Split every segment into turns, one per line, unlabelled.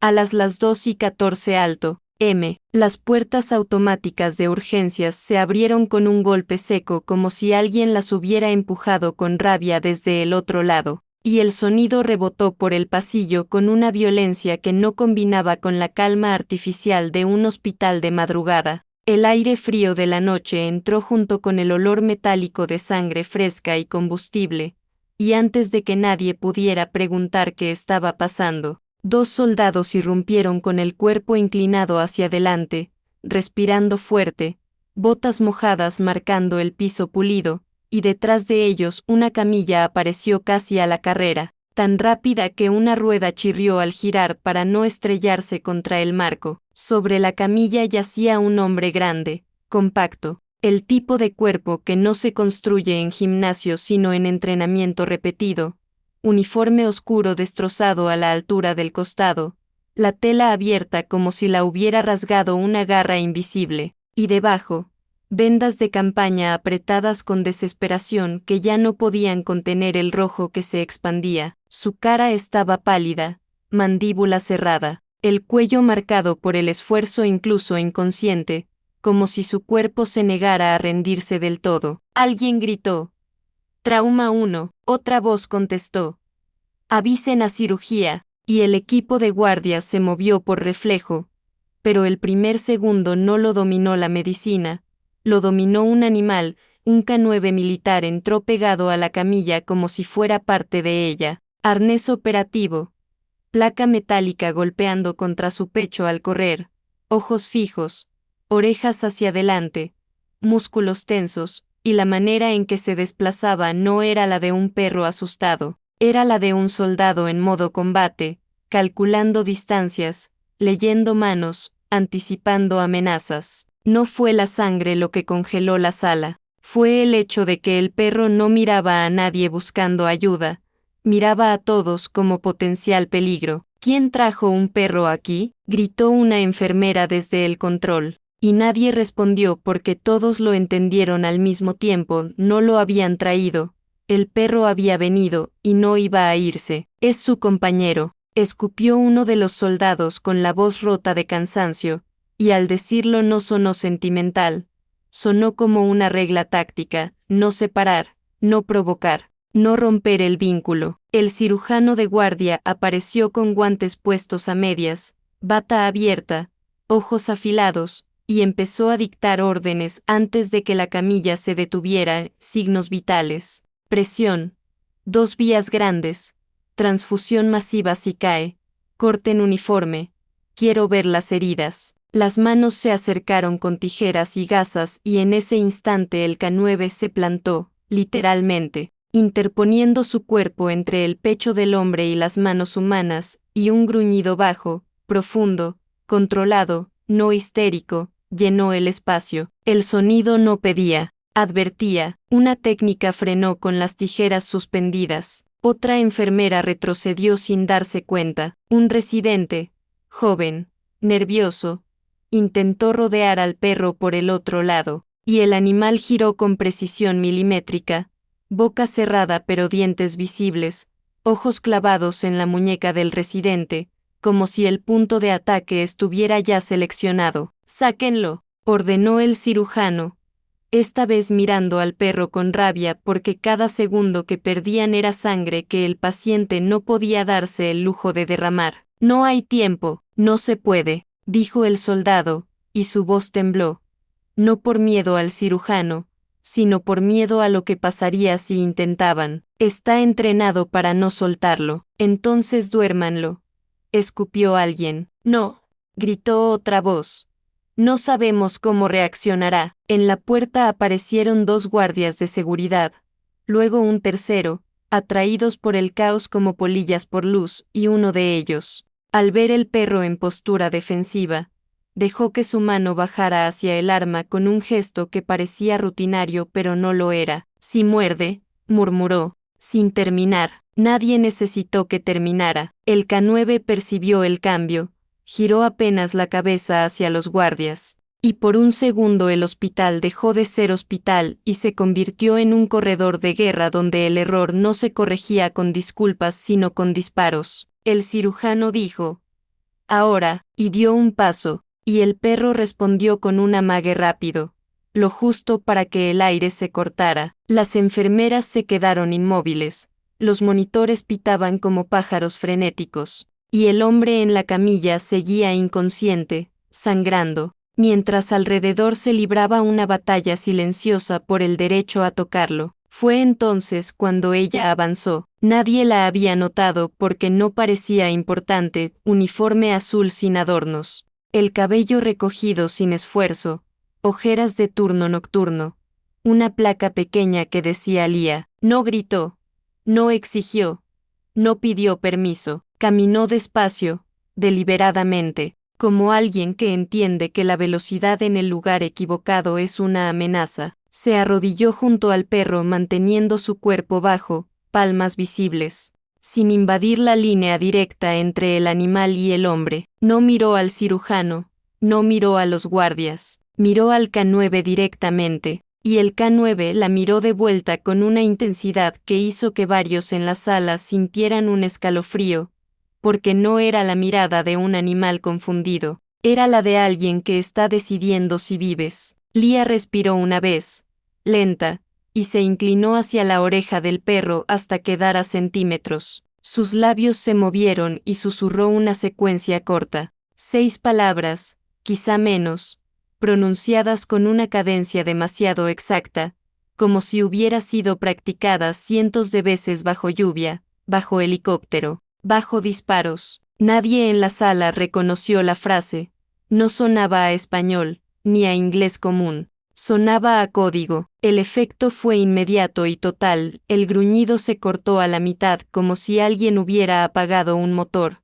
A las 2:14 alto, m. Las puertas automáticas de urgencias se abrieron con un golpe seco como si alguien las hubiera empujado con rabia desde el otro lado, y el sonido rebotó por el pasillo con una violencia que no combinaba con la calma artificial de un hospital de madrugada. El aire frío de la noche entró junto con el olor metálico de sangre fresca y combustible, y antes de que nadie pudiera preguntar qué estaba pasando, 2 soldados irrumpieron con el cuerpo inclinado hacia adelante, respirando fuerte, botas mojadas marcando el piso pulido, y detrás de ellos una camilla apareció casi a la carrera, tan rápida que una rueda chirrió al girar para no estrellarse contra el marco. Sobre la camilla yacía un hombre grande, compacto, el tipo de cuerpo que no se construye en gimnasio sino en entrenamiento repetido, uniforme oscuro destrozado a la altura del costado, la tela abierta como si la hubiera rasgado una garra invisible, y debajo, vendas de campaña apretadas con desesperación que ya no podían contener el rojo que se expandía. Su cara estaba pálida, mandíbula cerrada, el cuello marcado por el esfuerzo incluso inconsciente, como si su cuerpo se negara a rendirse del todo. Alguien gritó. Trauma 1, otra voz contestó. Avisen a cirugía, y el equipo de guardias se movió por reflejo, pero el primer segundo no lo dominó la medicina, lo dominó un animal. Un K9 militar entró pegado a la camilla como si fuera parte de ella, arnés operativo, placa metálica golpeando contra su pecho al correr, ojos fijos, orejas hacia adelante, músculos tensos, y la manera en que se desplazaba no era la de un perro asustado, era la de un soldado en modo combate, calculando distancias, leyendo manos, anticipando amenazas. No fue la sangre lo que congeló la sala, fue el hecho de que el perro no miraba a nadie buscando ayuda, miraba a todos como potencial peligro. ¿Quién trajo un perro aquí?, gritó una enfermera desde el control, y nadie respondió porque todos lo entendieron al mismo tiempo. No lo habían traído, el perro había venido, y no iba a irse. Es su compañero, escupió uno de los soldados con la voz rota de cansancio, y al decirlo no sonó sentimental, sonó como una regla táctica: no separar, no provocar, no romper el vínculo. El cirujano de guardia apareció con guantes puestos a medias, bata abierta, ojos afilados, y empezó a dictar órdenes antes de que la camilla se detuviera. Signos vitales, presión, 2 vías grandes, transfusión masiva si cae, corten uniforme, quiero ver las heridas. Las manos se acercaron con tijeras y gasas y en ese instante el K9 se plantó, literalmente, interponiendo su cuerpo entre el pecho del hombre y las manos humanas, y un gruñido bajo, profundo, controlado, no histérico, llenó el espacio. El sonido no pedía, advertía. Una técnica frenó con las tijeras suspendidas. Otra enfermera retrocedió sin darse cuenta. Un residente, joven, nervioso, intentó rodear al perro por el otro lado, y el animal giró con precisión milimétrica, boca cerrada pero dientes visibles, ojos clavados en la muñeca del residente, como si el punto de ataque estuviera ya seleccionado. «Sáquenlo», ordenó el cirujano, esta vez mirando al perro con rabia porque cada segundo que perdían era sangre que el paciente no podía darse el lujo de derramar. «No hay tiempo, no se puede», dijo el soldado, y su voz tembló, no por miedo al cirujano, sino por miedo a lo que pasaría si intentaban. «Está entrenado para no soltarlo». «Entonces duérmanlo», escupió alguien. «No», gritó otra voz. «No sabemos cómo reaccionará». En la puerta aparecieron 2 guardias de seguridad, luego un tercero, atraídos por el caos como polillas por luz, y uno de ellos, al ver el perro en postura defensiva, dejó que su mano bajara hacia el arma con un gesto que parecía rutinario pero no lo era. «Si muerde», murmuró, sin terminar. Nadie necesitó que terminara. El K9 percibió el cambio, giró apenas la cabeza hacia los guardias, y por un segundo el hospital dejó de ser hospital y se convirtió en un corredor de guerra donde el error no se corregía con disculpas sino con disparos. El cirujano dijo: ahora, y dio un paso, y el perro respondió con un amague rápido, lo justo para que el aire se cortara. Las enfermeras se quedaron inmóviles, los monitores pitaban como pájaros frenéticos, y el hombre en la camilla seguía inconsciente, sangrando, mientras alrededor se libraba una batalla silenciosa por el derecho a tocarlo. Fue entonces cuando ella avanzó. Nadie la había notado porque no parecía importante, uniforme azul sin adornos, el cabello recogido sin esfuerzo, ojeras de turno nocturno, una placa pequeña que decía Lía. No gritó, no exigió, no pidió permiso, caminó despacio, deliberadamente, como alguien que entiende que la velocidad en el lugar equivocado es una amenaza. Se arrodilló junto al perro manteniendo su cuerpo bajo, palmas visibles, sin invadir la línea directa entre el animal y el hombre. No miró al cirujano, no miró a los guardias, miró al K9 directamente, y el K9 la miró de vuelta con una intensidad que hizo que varios en la sala sintieran un escalofrío, porque no era la mirada de un animal confundido, era la de alguien que está decidiendo si vives. Lía respiró una vez, lenta, y se inclinó hacia la oreja del perro hasta quedar a centímetros. Sus labios se movieron y susurró una secuencia corta, 6 palabras, quizá menos, pronunciadas con una cadencia demasiado exacta, como si hubiera sido practicadas cientos de veces bajo lluvia, bajo helicóptero, bajo disparos. Nadie en la sala reconoció la frase, no sonaba a español, ni a inglés común. Sonaba a código. El efecto fue inmediato y total, el gruñido se cortó a la mitad como si alguien hubiera apagado un motor.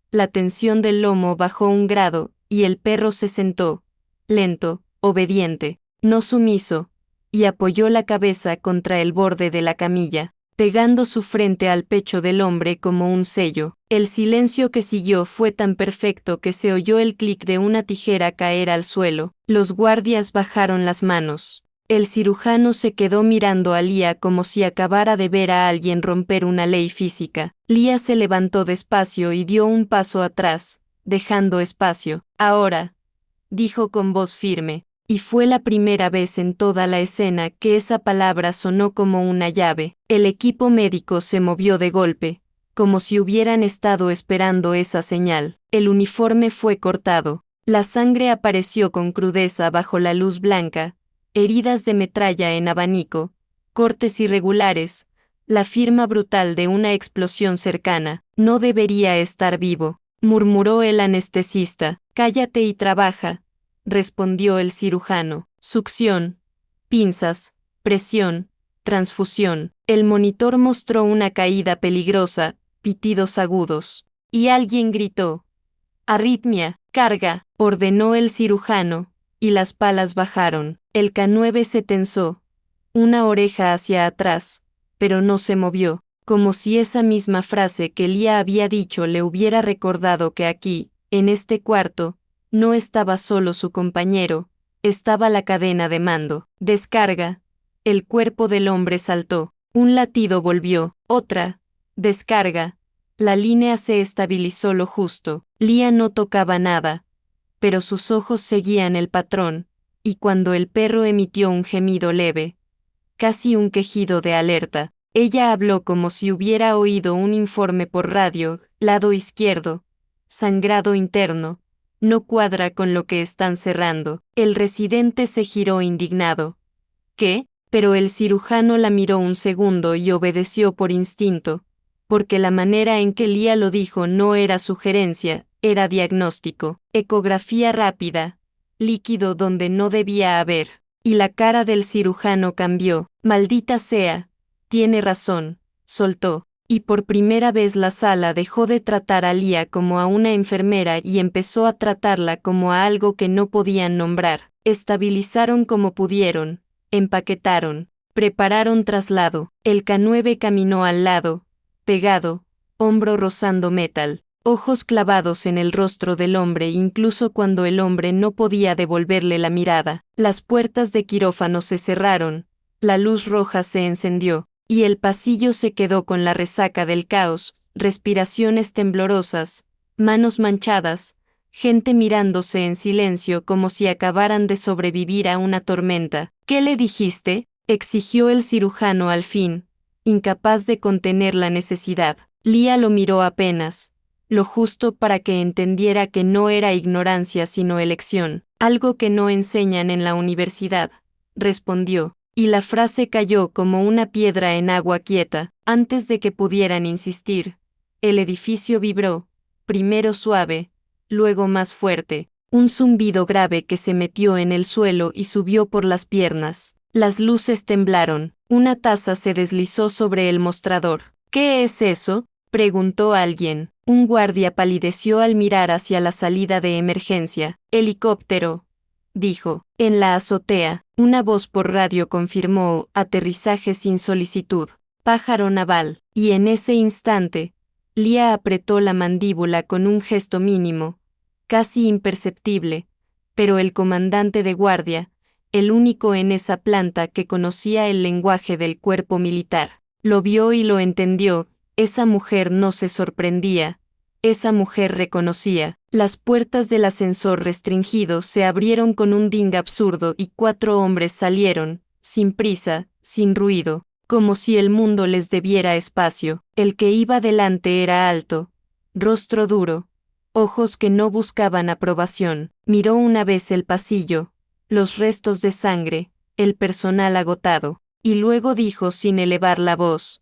La tensión del lomo bajó un grado, y el perro se sentó, lento, obediente, no sumiso, y apoyó la cabeza contra el borde de la camilla, pegando su frente al pecho del hombre como un sello. El silencio que siguió fue tan perfecto que se oyó el clic de una tijera caer al suelo. Los guardias bajaron las manos. El cirujano se quedó mirando a Lía como si acabara de ver a alguien romper una ley física. Lía se levantó despacio y dio un paso atrás, dejando espacio. Ahora, dijo con voz firme, y fue la primera vez en toda la escena que esa palabra sonó como una llave. El equipo médico se movió de golpe, como si hubieran estado esperando esa señal. El uniforme fue cortado. La sangre apareció con crudeza bajo la luz blanca, heridas de metralla en abanico, cortes irregulares, la firma brutal de una explosión cercana. No debería estar vivo, murmuró el anestesista. Cállate y trabaja, respondió el cirujano. Succión, pinzas, presión, transfusión. El monitor mostró una caída peligrosa, pitidos agudos. Y alguien gritó. Arritmia, carga, ordenó el cirujano, y las palas bajaron. El K9 se tensó, una oreja hacia atrás, pero no se movió, como si esa misma frase que Lía había dicho le hubiera recordado que aquí, en este cuarto, no estaba solo su compañero, estaba la cadena de mando. Descarga. El cuerpo del hombre saltó. Un latido volvió. Otra. Descarga. La línea se estabilizó lo justo. Lía no tocaba nada, pero sus ojos seguían el patrón, y cuando el perro emitió un gemido leve, casi un quejido de alerta, ella habló como si hubiera oído un informe por radio. Lado izquierdo. Sangrado interno. No cuadra con lo que están cerrando. El residente se giró indignado. ¿Qué? Pero el cirujano la miró un segundo y obedeció por instinto, porque la manera en que Lía lo dijo no era sugerencia, era diagnóstico. Ecografía rápida. Líquido donde no debía haber. Y la cara del cirujano cambió. Maldita sea. Tiene razón, soltó. Y por primera vez la sala dejó de tratar a Lía como a una enfermera y empezó a tratarla como a algo que no podían nombrar. Estabilizaron como pudieron, empaquetaron, prepararon traslado. El K9 caminó al lado, pegado, hombro rozando metal, ojos clavados en el rostro del hombre incluso cuando el hombre no podía devolverle la mirada. Las puertas de quirófano se cerraron, la luz roja se encendió, y el pasillo se quedó con la resaca del caos, respiraciones temblorosas, manos manchadas, gente mirándose en silencio como si acabaran de sobrevivir a una tormenta. ¿Qué le dijiste?, exigió el cirujano al fin, incapaz de contener la necesidad. Lía lo miró apenas, lo justo para que entendiera que no era ignorancia sino elección, algo que no enseñan en la universidad, respondió, y la frase cayó como una piedra en agua quieta. Antes de que pudieran insistir, el edificio vibró, primero suave, luego más fuerte, un zumbido grave que se metió en el suelo y subió por las piernas. Las luces temblaron, una taza se deslizó sobre el mostrador. ¿Qué es eso?, preguntó alguien. Un guardia palideció al mirar hacia la salida de emergencia. Helicóptero, dijo. En la azotea, una voz por radio confirmó: aterrizaje sin solicitud. Pájaro naval. Y en ese instante, Lía apretó la mandíbula con un gesto mínimo, casi imperceptible, pero el comandante de guardia, el único en esa planta que conocía el lenguaje del cuerpo militar, lo vio y lo entendió. Esa mujer no se sorprendía, esa mujer reconocía. Las puertas del ascensor restringido se abrieron con un ding absurdo y 4 hombres salieron, sin prisa, sin ruido, como si el mundo les debiera espacio. El que iba delante era alto, rostro duro, ojos que no buscaban aprobación. Miró una vez el pasillo, los restos de sangre, el personal agotado, y luego dijo sin elevar la voz: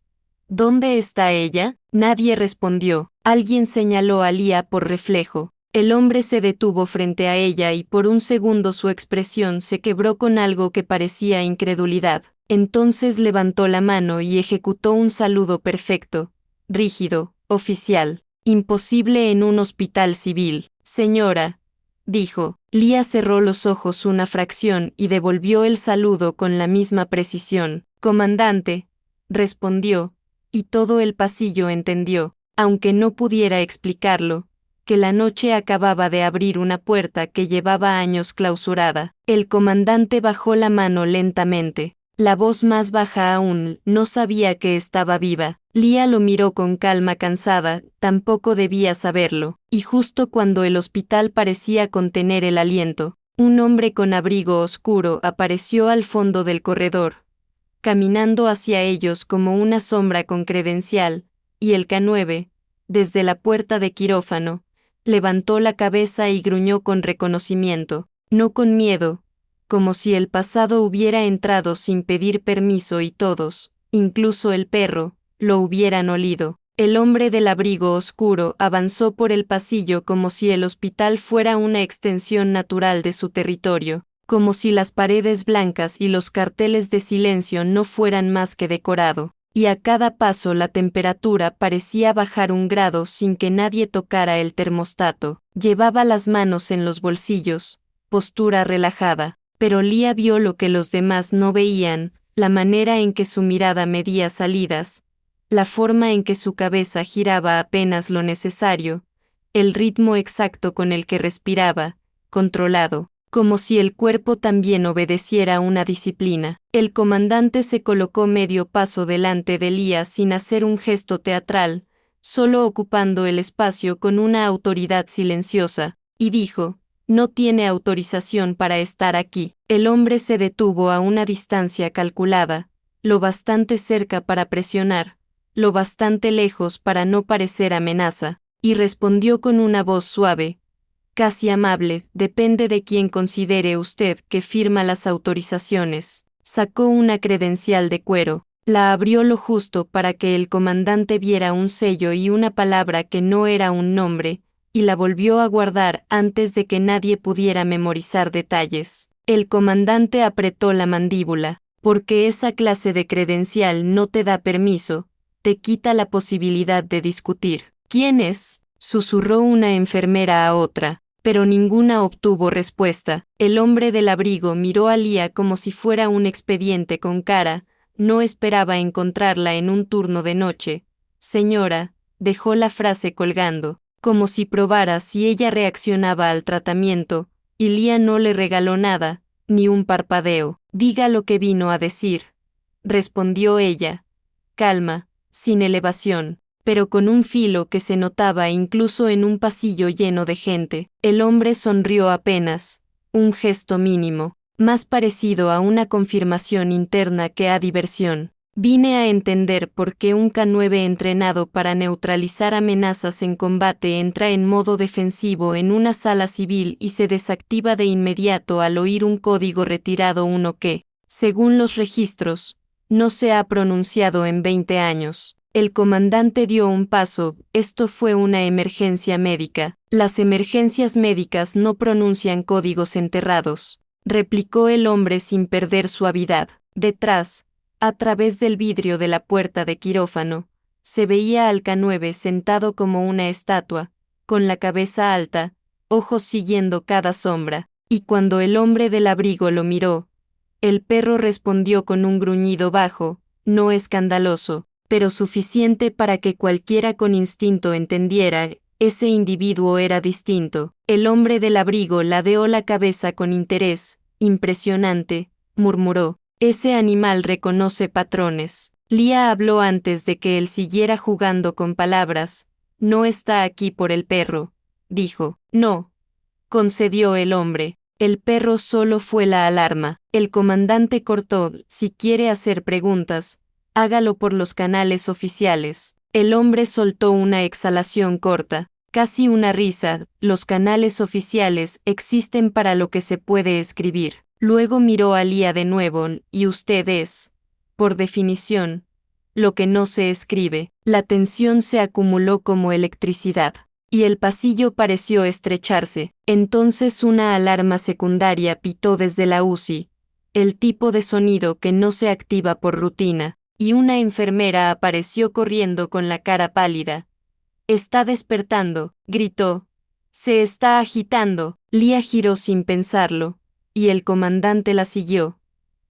¿dónde está ella? Nadie respondió. Alguien señaló a Lía por reflejo. El hombre se detuvo frente a ella y por un segundo su expresión se quebró con algo que parecía incredulidad. Entonces levantó la mano y ejecutó un saludo perfecto, rígido, oficial, imposible en un hospital civil. Señora, dijo. Lía cerró los ojos una fracción y devolvió el saludo con la misma precisión. Comandante, respondió, y todo el pasillo entendió, aunque no pudiera explicarlo, que la noche acababa de abrir una puerta que llevaba años clausurada. El comandante bajó la mano lentamente. La voz más baja aún: no sabía que estaba viva. Lía lo miró con calma cansada, tampoco debía saberlo, y justo cuando el hospital parecía contener el aliento, un hombre con abrigo oscuro apareció al fondo del corredor, caminando hacia ellos como una sombra con credencial, y el K9, desde la puerta de quirófano, levantó la cabeza y gruñó con reconocimiento, no con miedo, como si el pasado hubiera entrado sin pedir permiso y todos, incluso el perro, lo hubieran olido. El hombre del abrigo oscuro avanzó por el pasillo como si el hospital fuera una extensión natural de su territorio, como si las paredes blancas y los carteles de silencio no fueran más que decorado, y a cada paso la temperatura parecía bajar 1 grado sin que nadie tocara el termostato. Llevaba las manos en los bolsillos, postura relajada, pero Lía vio lo que los demás no veían: la manera en que su mirada medía salidas, la forma en que su cabeza giraba apenas lo necesario, el ritmo exacto con el que respiraba, controlado, como si el cuerpo también obedeciera una disciplina. El comandante se colocó medio paso delante de Lía sin hacer un gesto teatral, solo ocupando el espacio con una autoridad silenciosa, y dijo: no tiene autorización para estar aquí. El hombre se detuvo a una distancia calculada, lo bastante cerca para presionar, lo bastante lejos para no parecer amenaza, y respondió con una voz suave, casi amable: depende de quién considere usted que firma las autorizaciones. Sacó una credencial de cuero, la abrió lo justo para que el comandante viera un sello y una palabra que no era un nombre, y la volvió a guardar antes de que nadie pudiera memorizar detalles. El comandante apretó la mandíbula, porque esa clase de credencial no te da permiso, te quita la posibilidad de discutir. ¿Quién es?, susurró una enfermera a otra, pero ninguna obtuvo respuesta. El hombre del abrigo miró a Lía como si fuera un expediente con cara, no esperaba encontrarla en un turno de noche. Señora, dejó la frase colgando, como si probara si ella reaccionaba al tratamiento, y Lía no le regaló nada, ni un parpadeo. Diga lo que vino a decir, respondió ella. Calma, sin elevación. pero con un filo que se notaba incluso en un pasillo lleno de gente. El hombre sonrió apenas, un gesto mínimo, más parecido a una confirmación interna que a diversión. Vine a entender por qué un K9 entrenado para neutralizar amenazas en combate entra en modo defensivo en una sala civil y se desactiva de inmediato al oír un código retirado, uno que, según los registros, no se ha pronunciado en 20 años. El comandante dio un paso. Esto fue una emergencia médica. Las emergencias médicas no pronuncian códigos enterrados, replicó el hombre sin perder suavidad. Detrás, a través del vidrio de la puerta de quirófano, se veía al K9 sentado como una estatua, con la cabeza alta, ojos siguiendo cada sombra, y cuando el hombre del abrigo lo miró, el perro respondió con un gruñido bajo, no escandaloso, pero suficiente para que cualquiera con instinto entendiera, ese individuo era distinto. El hombre del abrigo ladeó la cabeza con interés. Impresionante, murmuró. Ese animal reconoce patrones. Lia habló antes de que él siguiera jugando con palabras. No está aquí por el perro, dijo. No, concedió el hombre. El perro solo fue la alarma. El comandante cortó. Si quiere hacer preguntas, hágalo por los canales oficiales. El hombre soltó una exhalación corta, casi una risa. Los canales oficiales existen para lo que se puede escribir. Luego miró a Lia de nuevo, y usted es, por definición, lo que no se escribe. La tensión se acumuló como electricidad, y el pasillo pareció estrecharse. Entonces una alarma secundaria pitó desde la UCI, el tipo de sonido que no se activa por rutina, y una enfermera apareció corriendo con la cara pálida. «Está despertando», gritó. «Se está agitando». Lia giró sin pensarlo, y el comandante la siguió.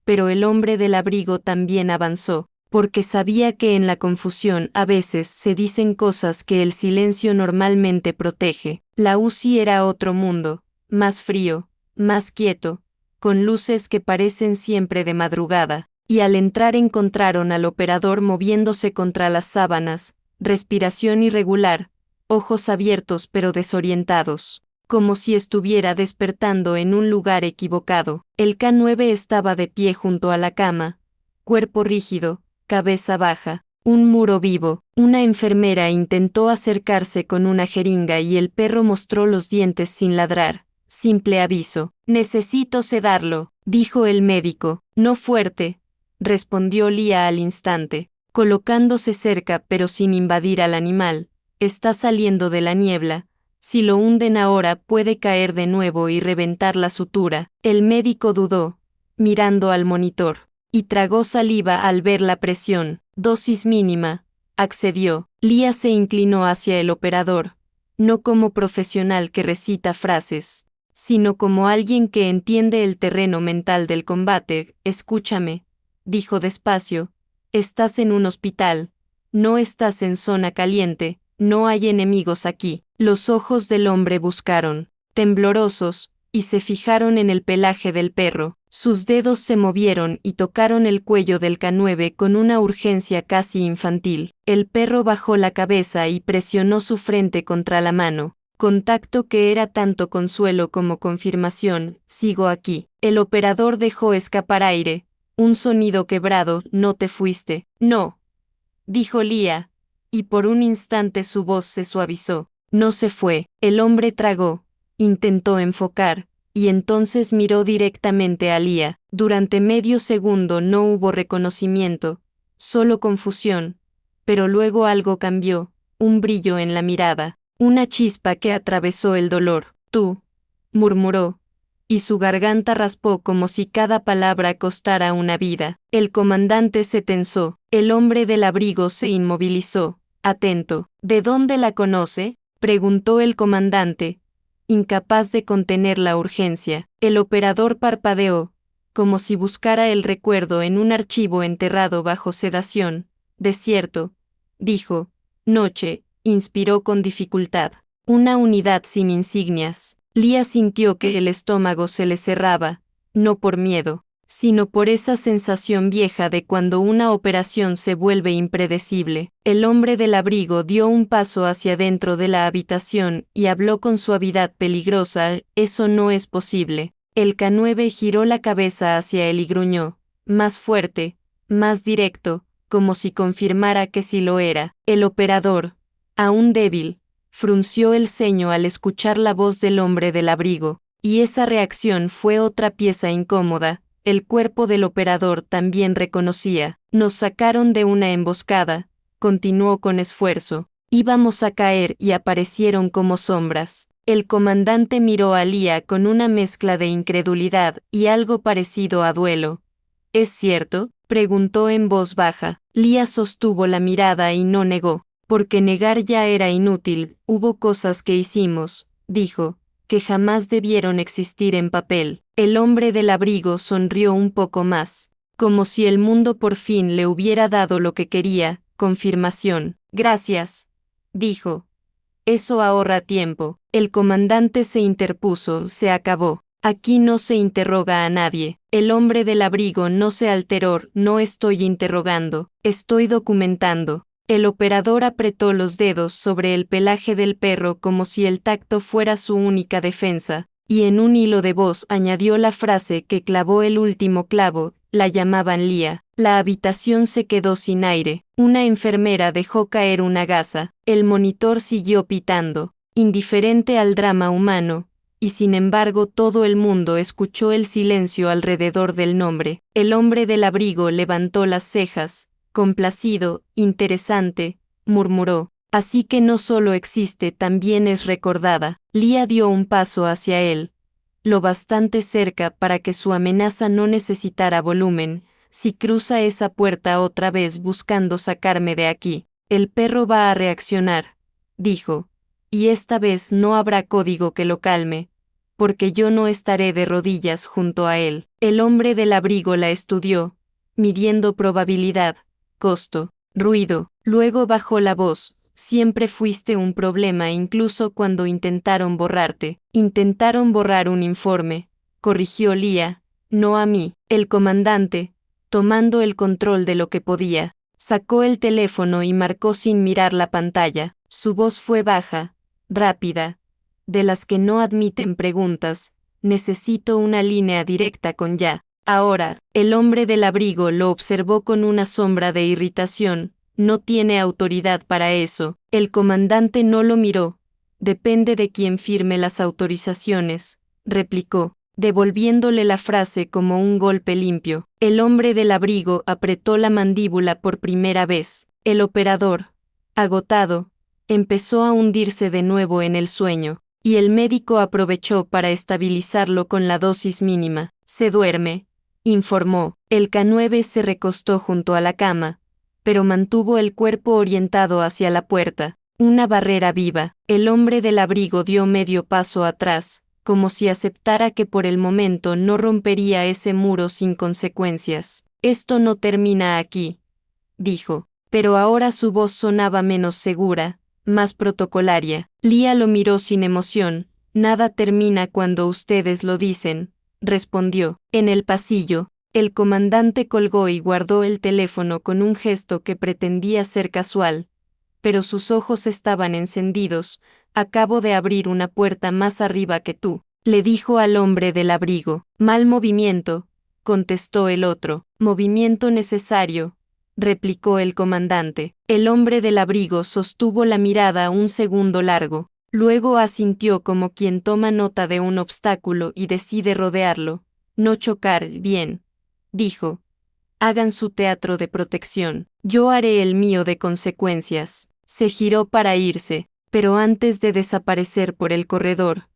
Pero el hombre del abrigo también avanzó, porque sabía que en la confusión a veces se dicen cosas que el silencio normalmente protege. La UCI era otro mundo, más frío, más quieto, con luces que parecen siempre de madrugada, y al entrar encontraron al operador moviéndose contra las sábanas, respiración irregular, ojos abiertos pero desorientados, como si estuviera despertando en un lugar equivocado. El K9 estaba de pie junto a la cama, cuerpo rígido, cabeza baja, un muro vivo. Una enfermera intentó acercarse con una jeringa y el perro mostró los dientes sin ladrar. Simple aviso. «Necesito sedarlo», dijo el médico. «No fuerte», respondió Lia al instante, colocándose cerca pero sin invadir al animal. «Está saliendo de la niebla. Si lo hunden ahora puede caer de nuevo y reventar la sutura». El médico dudó, mirando al monitor, y tragó saliva al ver la presión. «Dosis mínima», accedió. Lia se inclinó hacia el operador, no como profesional que recita frases, sino como alguien que entiende el terreno mental del combate. «Escúchame», dijo despacio, «estás en un hospital, no estás en zona caliente, no hay enemigos aquí». Los ojos del hombre buscaron, temblorosos, y se fijaron en el pelaje del perro. Sus dedos se movieron y tocaron el cuello del K9 con una urgencia casi infantil. El perro bajó la cabeza y presionó su frente contra la mano, contacto que era tanto consuelo como confirmación. «Sigo aquí». El operador dejó escapar aire, un sonido quebrado. «No te fuiste». «No», dijo Lia, y por un instante su voz se suavizó. «No se fue». El hombre tragó, intentó enfocar, y entonces miró directamente a Lia. Durante medio segundo no hubo reconocimiento, solo confusión, pero luego algo cambió, un brillo en la mirada, una chispa que atravesó el dolor. «Tú», murmuró, y su garganta raspó como si cada palabra costara una vida. El comandante se tensó, el hombre del abrigo se inmovilizó, atento. «¿De dónde la conoce?», preguntó el comandante, incapaz de contener la urgencia. El operador parpadeó, como si buscara el recuerdo en un archivo enterrado bajo sedación. «Desierto», dijo. «Noche», inspiró con dificultad. «Una unidad sin insignias». Lia sintió que el estómago se le cerraba, no por miedo, sino por esa sensación vieja de cuando una operación se vuelve impredecible. El hombre del abrigo dio un paso hacia dentro de la habitación y habló con suavidad peligrosa: «Eso no es posible». El K9 giró la cabeza hacia él y gruñó, más fuerte, más directo, como si confirmara que sí lo era. El operador, aún débil, frunció el ceño al escuchar la voz del hombre del abrigo, y esa reacción fue otra pieza incómoda. El cuerpo del operador también reconocía. «Nos sacaron de una emboscada», continuó con esfuerzo. «Íbamos a caer y aparecieron como sombras». El comandante miró a Lía con una mezcla de incredulidad y algo parecido a duelo. «¿Es cierto?», preguntó en voz baja. Lía sostuvo la mirada y no negó. «Porque negar ya era inútil. Hubo cosas que hicimos», dijo, «que jamás debieron existir en papel». El hombre del abrigo sonrió un poco más, como si el mundo por fin le hubiera dado lo que quería, confirmación. «Gracias», dijo. «Eso ahorra tiempo». El comandante se interpuso. «Se acabó. Aquí no se interroga a nadie». El hombre del abrigo no se alteró. «No estoy interrogando, estoy documentando». El operador apretó los dedos sobre el pelaje del perro como si el tacto fuera su única defensa, y en un hilo de voz añadió la frase que clavó el último clavo: la llamaban Lía. La habitación se quedó sin aire. Una enfermera dejó caer una gasa. El monitor siguió pitando, indiferente al drama humano, y sin embargo todo el mundo escuchó el silencio alrededor del nombre. El hombre del abrigo levantó las cejas, complacido. «Interesante», murmuró. «Así que no solo existe, también es recordada». Lía dio un paso hacia él, lo bastante cerca para que su amenaza no necesitara volumen. «Si cruza esa puerta otra vez buscando sacarme de aquí, el perro va a reaccionar», dijo, «y esta vez no habrá código que lo calme, porque yo no estaré de rodillas junto a él». El hombre del abrigo la estudió, midiendo probabilidad, costo, ruido. Luego bajó la voz. «Siempre fuiste un problema incluso cuando intentaron borrarte». «Intentaron borrar un informe», corrigió Lía, «no a mí». El comandante, tomando el control de lo que podía, sacó el teléfono y marcó sin mirar la pantalla. Su voz fue baja, rápida, de las que no admiten preguntas. «Necesito una línea directa con ya. Ahora». El hombre del abrigo lo observó con una sombra de irritación. «No tiene autoridad para eso». El comandante no lo miró. «Depende de quién firme las autorizaciones», replicó, devolviéndole la frase como un golpe limpio. El hombre del abrigo apretó la mandíbula por primera vez. El operador, agotado, empezó a hundirse de nuevo en el sueño, y el médico aprovechó para estabilizarlo con la dosis mínima. «Se duerme», informó. El K9 se recostó junto a la cama, pero mantuvo el cuerpo orientado hacia la puerta. Una barrera viva. El hombre del abrigo dio medio paso atrás, como si aceptara que por el momento no rompería ese muro sin consecuencias. «Esto no termina aquí», dijo, pero ahora su voz sonaba menos segura, más protocolaria. Lía lo miró sin emoción. «Nada termina cuando ustedes lo dicen», respondió. En el pasillo, el comandante colgó y guardó el teléfono con un gesto que pretendía ser casual, pero sus ojos estaban encendidos. «Acabo de abrir una puerta más arriba que tú», le dijo al hombre del abrigo. «Mal movimiento», contestó el otro. «Movimiento necesario», replicó el comandante. El hombre del abrigo sostuvo la mirada un segundo largo, luego asintió como quien toma nota de un obstáculo y decide rodearlo. «No chocar, bien», dijo. «Hagan su teatro de protección. Yo haré el mío de consecuencias». Se giró para irse, pero antes de desaparecer por el corredor,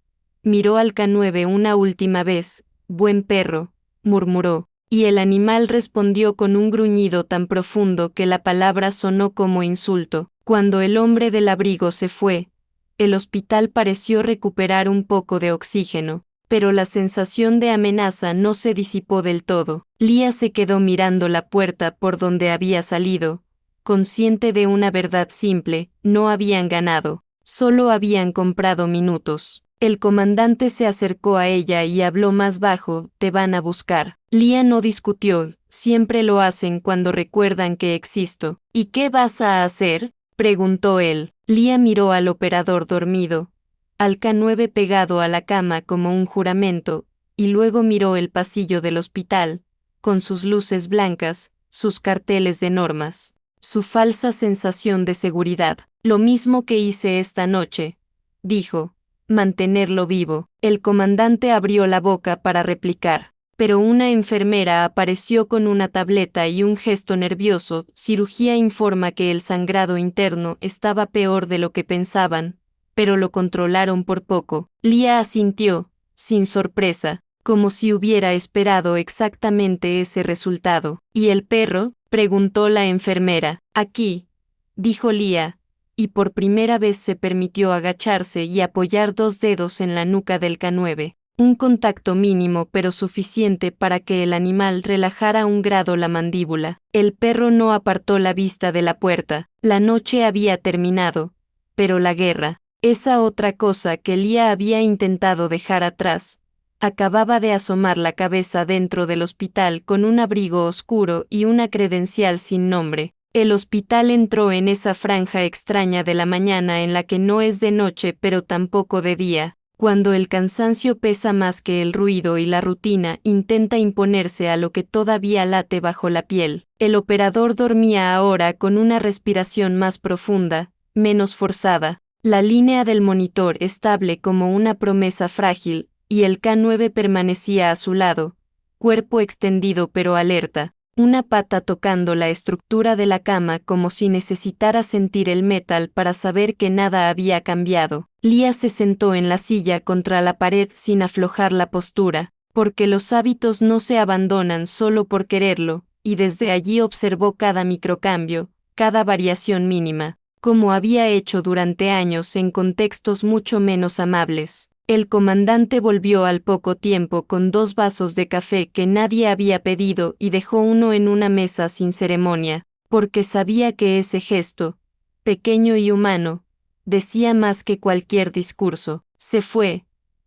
miró al K9 una última vez. «Buen perro», murmuró, y el animal respondió con un gruñido tan profundo que la palabra sonó como insulto. Cuando el hombre del abrigo se fue, el hospital pareció recuperar un poco de oxígeno, pero la sensación de amenaza no se disipó del todo. Lía se quedó mirando la puerta por donde había salido, consciente de una verdad simple: no habían ganado, solo habían comprado minutos. El comandante se acercó a ella y habló más bajo, te van a buscar. Lía no discutió, siempre lo hacen cuando recuerdan que existo. ¿Y qué vas a hacer?, preguntó él. Lía miró al operador dormido, al K9 pegado a la cama como un juramento, y luego miró el pasillo del hospital, con sus luces blancas, sus carteles de normas, su falsa sensación de seguridad. Lo mismo que hice esta noche, dijo. Mantenerlo vivo. El comandante abrió la boca para replicar, pero una enfermera apareció con una tableta y un gesto nervioso. Cirugía informa que el sangrado interno estaba peor de lo que pensaban, pero lo controlaron por poco. Lía asintió, sin sorpresa, como si hubiera esperado exactamente ese resultado. ¿Y el perro?, preguntó la enfermera. Aquí, dijo Lía, y por primera vez se permitió agacharse y apoyar 2 dedos en la nuca del K9. Un contacto mínimo pero suficiente para que el animal relajara un grado la mandíbula. El perro no apartó la vista de la puerta. La noche había terminado, pero la guerra, esa otra cosa que Lía había intentado dejar atrás, acababa de asomar la cabeza dentro del hospital con un abrigo oscuro y una credencial sin nombre. El hospital entró en esa franja extraña de la mañana en la que no es de noche pero tampoco de día, cuando el cansancio pesa más que el ruido y la rutina intenta imponerse a lo que todavía late bajo la piel. El operador dormía ahora con una respiración más profunda, menos forzada, la línea del monitor estable como una promesa frágil, y el K9 permanecía a su lado, cuerpo extendido pero alerta, una pata tocando la estructura de la cama como si necesitara sentir el metal para saber que nada había cambiado. Lía se sentó en la silla contra la pared sin aflojar la postura, porque los hábitos no se abandonan solo por quererlo, y desde allí observó cada microcambio, cada variación mínima, como había hecho durante años en contextos mucho menos amables. El comandante volvió al poco tiempo con 2 vasos de café que nadie había pedido y dejó uno en una mesa sin ceremonia, porque sabía que ese gesto, pequeño y humano, decía más que cualquier discurso. Se fue,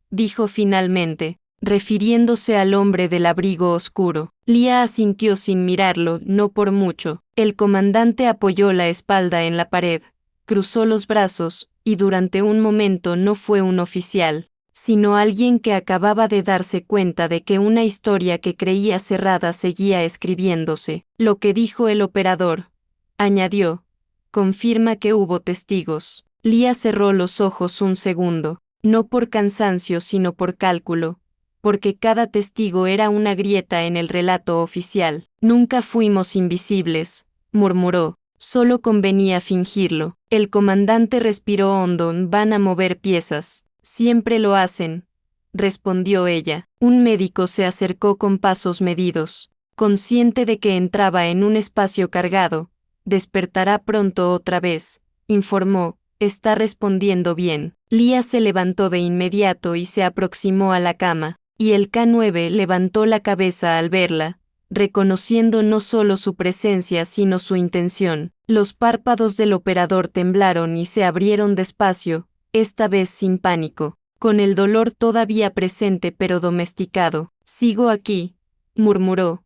dijo finalmente, refiriéndose al hombre del abrigo oscuro. Lía asintió sin mirarlo, no por mucho. El comandante apoyó la espalda en la pared, cruzó los brazos, y durante un momento no fue un oficial, sino alguien que acababa de darse cuenta de que una historia que creía cerrada seguía escribiéndose. Lo que dijo el operador, añadió, confirma que hubo testigos. Lía cerró los ojos un segundo, no por cansancio sino por cálculo, porque cada testigo era una grieta en el relato oficial. Nunca fuimos invisibles, murmuró. Solo convenía fingirlo. El comandante respiró hondo. Van a mover piezas. Siempre lo hacen, respondió ella. Un médico se acercó con pasos medidos, consciente de que entraba en un espacio cargado. Despertará pronto otra vez, informó. Está respondiendo bien. Lía se levantó de inmediato y se aproximó a la cama, y el K9 levantó la cabeza al verla, reconociendo no solo su presencia sino su intención. Los párpados del operador temblaron y se abrieron despacio, esta vez sin pánico, con el dolor todavía presente pero domesticado. Sigo aquí, murmuró,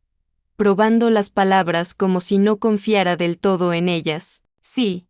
probando las palabras como si no confiara del todo en ellas. Sí,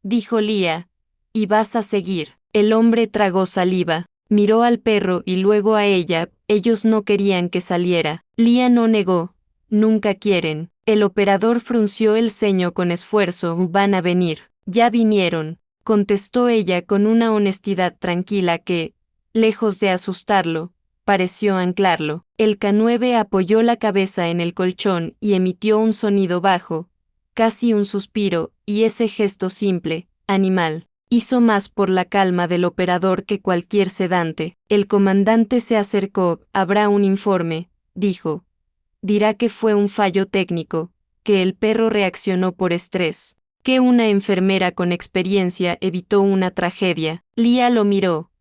dijo Lía, y vas a seguir. El hombre tragó saliva, miró al perro y luego a ella. Ellos no querían que saliera. Lía no negó. Nunca quieren. El operador frunció el ceño con esfuerzo. Van a venir. Ya vinieron, contestó ella con una honestidad tranquila que, lejos de asustarlo, pareció anclarlo. El K9 apoyó la cabeza en el colchón y emitió un sonido bajo, casi un suspiro, y ese gesto simple, animal, hizo más por la calma del operador que cualquier sedante. El comandante se acercó. Habrá un informe, dijo. Dirá que fue un fallo técnico, que el perro reaccionó por estrés, que una enfermera con experiencia evitó una tragedia. Lía lo miró.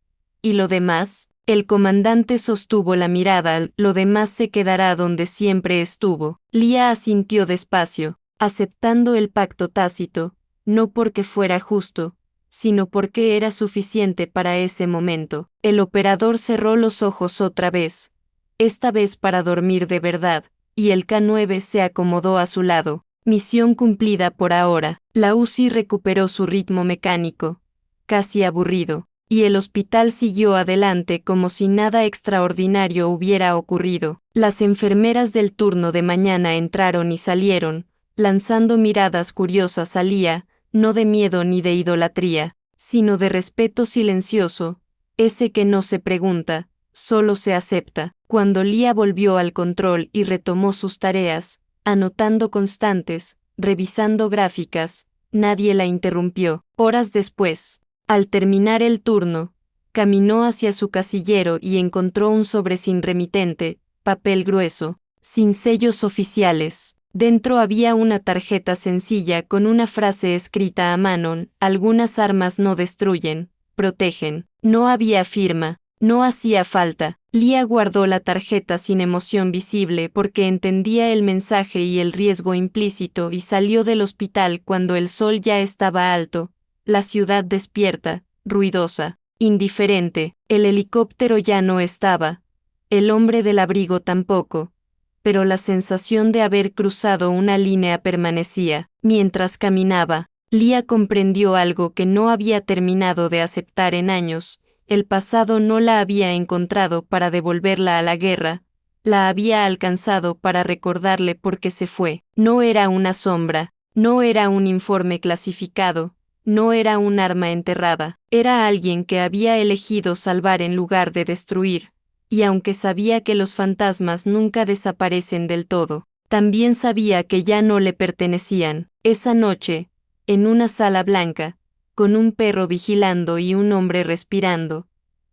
¿Y lo demás? El comandante sostuvo la mirada. Lo demás se quedará donde siempre estuvo. Lía asintió despacio, aceptando el pacto tácito, no porque fuera justo, sino porque era suficiente para ese momento. El operador cerró los ojos otra vez, esta vez para dormir de verdad, y el K9 se acomodó a su lado. Misión cumplida por ahora. La UCI recuperó su ritmo mecánico, casi aburrido, y el hospital siguió adelante como si nada extraordinario hubiera ocurrido. Las enfermeras del turno de mañana entraron y salieron, lanzando miradas curiosas a Lía, no de miedo ni de idolatría, sino de respeto silencioso, ese que no se pregunta, solo se acepta. Cuando Lía volvió al control y retomó sus tareas, anotando constantes, revisando gráficas, nadie la interrumpió. Horas después, al terminar el turno, caminó hacia su casillero y encontró un sobre sin remitente, papel grueso, sin sellos oficiales. Dentro había una tarjeta sencilla con una frase escrita a mano: algunas armas no destruyen, protegen. No había firma, no hacía falta. Lía guardó la tarjeta sin emoción visible porque entendía el mensaje y el riesgo implícito y salió del hospital cuando el sol ya estaba alto, la ciudad despierta, ruidosa, indiferente. El helicóptero ya no estaba, el hombre del abrigo tampoco, pero la sensación de haber cruzado una línea permanecía. Mientras caminaba, Lía comprendió algo que no había terminado de aceptar en años. El pasado no la había encontrado para devolverla a la guerra, la había alcanzado para recordarle por qué se fue. No era una sombra, no era un informe clasificado, no era un arma enterrada, era alguien que había elegido salvar en lugar de destruir, y aunque sabía que los fantasmas nunca desaparecen del todo, también sabía que ya no le pertenecían. Esa noche, en una sala blanca, con un perro vigilando y un hombre respirando,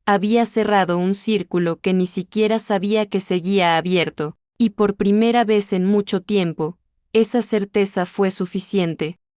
había cerrado un círculo que ni siquiera sabía que seguía abierto, y por primera vez en mucho tiempo, esa certeza fue suficiente.